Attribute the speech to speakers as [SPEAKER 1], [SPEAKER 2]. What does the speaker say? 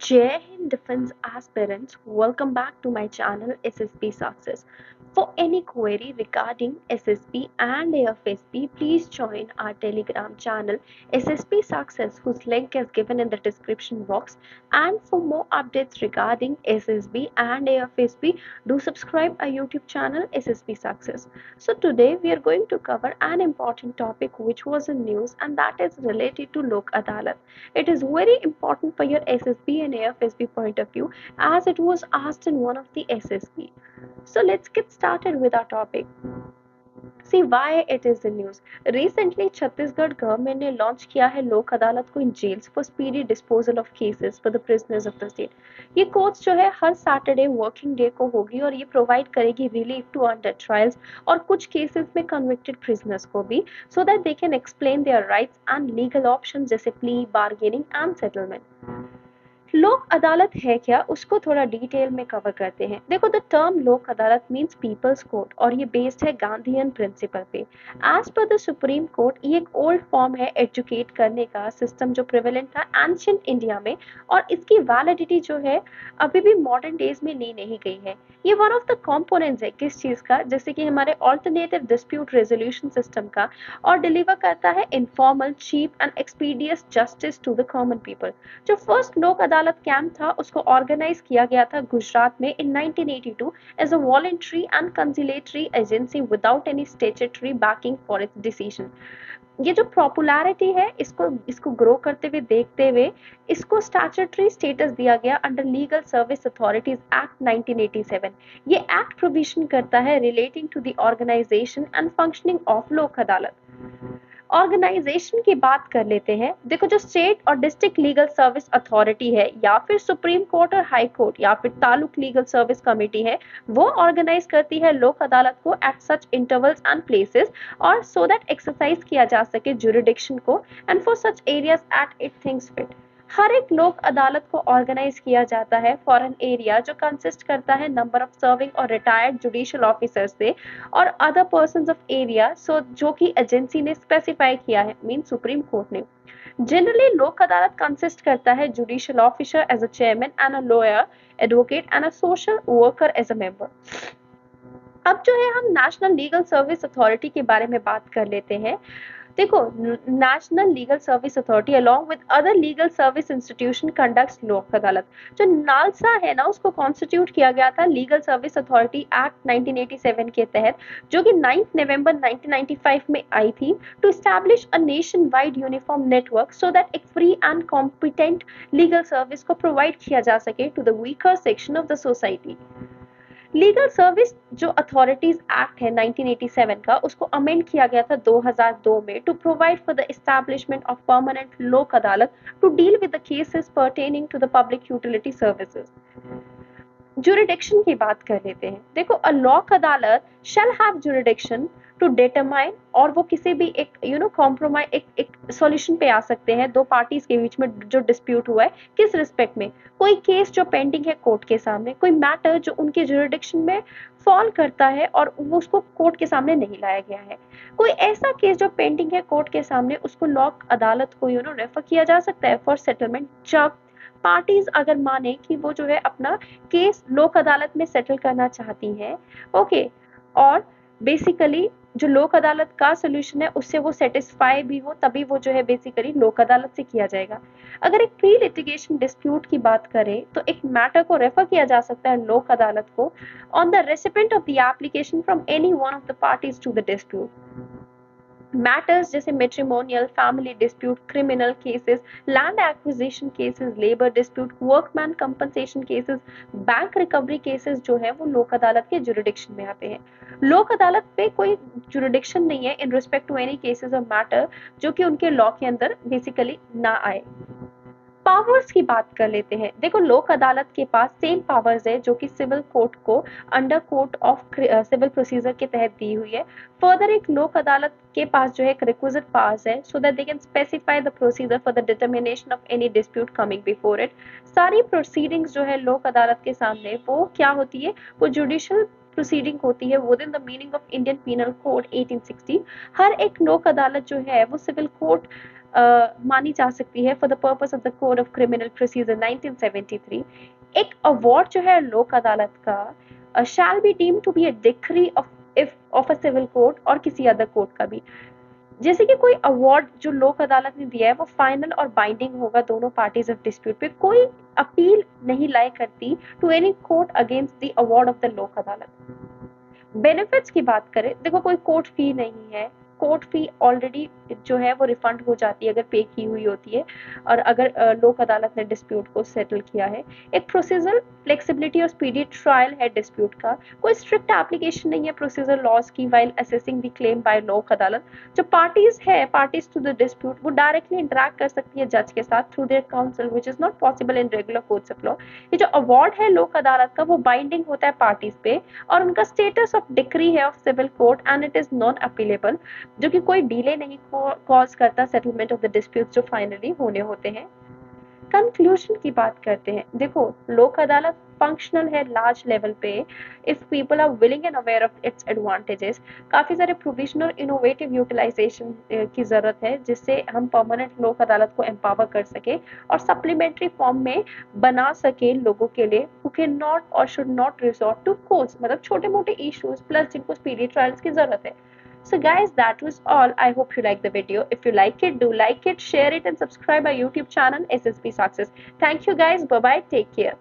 [SPEAKER 1] Jai Hind Defense aspirants, welcome back to my channel SSB Success. For any query regarding SSB and AFSB, please join our Telegram channel SSB Success, whose link is given in the description box. And for more updates regarding SSB and AFSB, do subscribe our YouTube channel SSB Success. So today we are going to cover an important topic which was in news, and that is related to Lok Adalat. It is very important for your SSB and AFSB point of view as it was asked in one of the SSB. So let's get started with our topic. See why it is in news. Recently, Chhattisgarh government ने launch किया है लोक अदालत को in jails for speedy disposal of cases for the prisoners of the state. ये courts जो है हर Saturday working day को होगी और ये प्रोवाइड करेगी रिलीफ टू अंडर ट्रायल्स और कुछ केसेस में कन्विक्टेड प्रिजनर्स को भी, so that they can explain their rights and legal option जैसे प्ली, बार्गेनिंग एंड सेटलमेंट। लोक अदालत है क्या, उसको थोड़ा डिटेल में कवर करते हैं। देखो, द टर्म लोक अदालत मींस पीपल्स कोर्ट और ये बेस्ड है गांधीयन प्रिंसिपल पे। As per the Supreme Court ये एक ओल्ड फॉर्म है एजुकेट करने का सिस्टम जो प्रिवेलेंट था एंशियंट इंडिया में, और इसकी वैलिडिटी जो है अभी भी मॉडर्न डेज में ली नहीं गई है। ये वन ऑफ द कॉम्पोनेंट्स है किस चीज का, जैसे कि हमारे ऑल्टरनेटिव डिस्प्यूट रेजोल्यूशन सिस्टम का, और डिलीवर करता है informal, cheap and expeditious justice to the common people. जो फर्स्ट लोक अदालत कैंप था उसको ऑर्गेनाइज किया गया था गुजरात में in 1982 as a voluntary and conciliatory agency without any statutory backing for its decision. ये जो पॉपुलैरिटी है इसको इसको ग्रो करते हुए देखते हुए इसको स्टैट्यूटरी स्टेटस दिया गया under legal service authorities act 1987। ये एक्ट प्रोविजन करता है relating to the organisation and functioning of Lok Adalat. Organisation की बात कर लेते हैं। देखो, जो स्टेट और डिस्ट्रिक्ट लीगल सर्विस अथॉरिटी है या फिर सुप्रीम कोर्ट और हाई कोर्ट या फिर तालुक लीगल सर्विस कमेटी है, वो ऑर्गेनाइज करती है लोक अदालत को at such intervals and places, और सो दैट एक्सरसाइज किया जा सके जुरिडिक्शन को and for such areas at it things fit. हर एक लोक अदालत को ऑर्गेनाइज किया जाता है फॉर एन एरिया जो कंसिस्ट करता है नंबर ऑफ सर्विंग और रिटायर्ड जुडिशियल ऑफिसर से और other persons of area, so जो कि एजेंसी ने स्पेसिफाई किया है, मीन सुप्रीम कोर्ट ने। जनरली लोक अदालत कंसिस्ट करता है judicial officer as a chairman and a lawyer, advocate and a social worker as a member. अब जो है हम नेशनल लीगल सर्विस अथॉरिटी के बारे में बात कर लेते हैं। देखो, national legal service authority along with other legal service institution conducts लोक अदालत। जो नालसा है ना, उसको कॉन्स्टिट्यूट किया गया था लीगल सर्विस अथॉरिटी एक्ट 1987 के तहत, जो कि 9 नवंबर 1995 में आई थी, to establish a nation wide uniform network so that एक free and competent legal service को प्रोवाइड किया जा सके to the weaker section of the society. Legal service जो अथॉरिटीज एक्ट है 1987 का, उसको अमेंड किया गया था 2002 में to provide for the establishment of permanent Lok Adalat to deal with the cases pertaining to the public utility services. Jurisdiction की बात कर लेते हैं। देखो, a Lok Adalat shall have jurisdiction to determine, और वो किसी भी एक कॉम्प्रोमाइज एक सॉल्यूशन पे आ सकते हैं दो पार्टीज के बीच में जो डिस्प्यूट हुआ है। किस रिस्पेक्ट में? कोई केस जो पेंडिंग है कोर्ट के सामने, कोई मैटर जो उनके जुरिडिक्शन में फॉल करता है और वो उसको कोर्ट के सामने नहीं लाया गया है, कोई ऐसा केस जो पेंडिंग है कोर्ट के सामने, उसको लोक अदालत को रेफर किया जा सकता है फॉर सेटलमेंट, जब पार्टीज अगर माने कि वो जो है अपना केस लोक अदालत में सेटल करना चाहती हैं। ओके, और बेसिकली जो लोक अदालत का सोल्यूशन है उससे वो सेटिस्फाई भी हो, तभी वो जो है बेसिकली लोक अदालत से किया जाएगा। अगर एक प्री लिटिगेशन डिस्प्यूट की बात करें तो एक मैटर को रेफर किया जा सकता है लोक अदालत को on the recipient of the application from any one of the parties to the dispute. Matters जैसे matrimonial, family dispute, criminal cases, land acquisition cases, labour dispute, workman compensation cases, bank recovery cases जो है वो लोक अदालत के jurisdiction में आते हैं। लोक अदालत पे कोई जुरिडिक्शन नहीं है in respect to any cases और मैटर जो कि उनके लॉ के अंदर बेसिकली ना आए। पावर्स की बात कर लेते हैं। देखो, लोक अदालत के पास सेम पावर्स है जो कि सिविल कोर्ट को under court of civil procedure के तहत दी हुई है। फर्दर एक लोक अदालत के पास जो है एक रिक्विजिट पावर्स है so that they can specify the procedure for the determination of any dispute coming before it. सारी प्रोसीडिंग्स जो है लोक अदालत के सामने वो क्या होती है, वो जुडिशियल प्रोसीडिंग होती है within the meaning of Indian Penal Code 1860। हर एक लोक अदालत जो है वो सिविल कोर्ट मानी जा सकती है for the purpose of the code of criminal procedure 1973। एक अवार्ड जो है लोक अदालत का shall be deem to be a decree of if of a civil court और किसी अदर कोर्ट का भी। जैसे कि कोई अवार्ड जो लोक अदालत ने दिया है वो फाइनल और बाइंडिंग होगा दोनों पार्टीज ऑफ डिस्प्यूट पे, कोई अपील नहीं लाई करती to any court against the award of the Lok Adalat. Benefits की बात करें, देखो कोई कोर्ट फी नहीं है, कोर्ट फी ऑलरेडी जो है वो रिफंड हो जाती है अगर पे की हुई होती है और अगर लोक अदालत ने डिस्प्यूट को सेटल किया है। एक प्रोसीजरल फ्लेक्सिबिलिटी और स्पीडी ट्रायल है डिस्प्यूट का, कोई स्ट्रिक्ट एप्लीकेशन नहीं है प्रोसीजर लॉज की while assessing the claim bye लोक अदालत। जो पार्टीज है, पार्टीज टू द डिस्प्यूट, वो डायरेक्टली इंटरेक्ट कर सकती है जज के साथ through their council which is not possible in regular courts of law. ये जो अवार्ड है लोक अदालत का वो बाइंडिंग होता है पार्टीज पे और उनका स्टेटस ऑफ डिक्री है of civil court and it is non appealable, जो कि कोई डिले नहीं कॉज करता सेटलमेंट ऑफ द डिस्प्यूट जो फाइनली होने होते हैं। कंक्लूजन की बात करते हैं, देखो लोक अदालत फंक्शनल है लार्ज लेवल पे if people are willing and aware of its advantages. काफी सारे प्रोविजनल इनोवेटिव यूटिलाइजेशन की जरूरत है जिससे हम परमानेंट लोक अदालत को एम्पावर कर सके और सप्लीमेंट्री फॉर्म में बना सके लोगों के लिए हु कैन नॉट और should not resort to courts, मतलब छोटे मोटे इश्यूज प्लस जिनको स्पीडी ट्रायल्स की जरूरत है। So guys, that was all. I hope you like the video. If you like it, do like it, share it and subscribe our YouTube channel SSP Success. Thank you guys. Bye bye. Take care.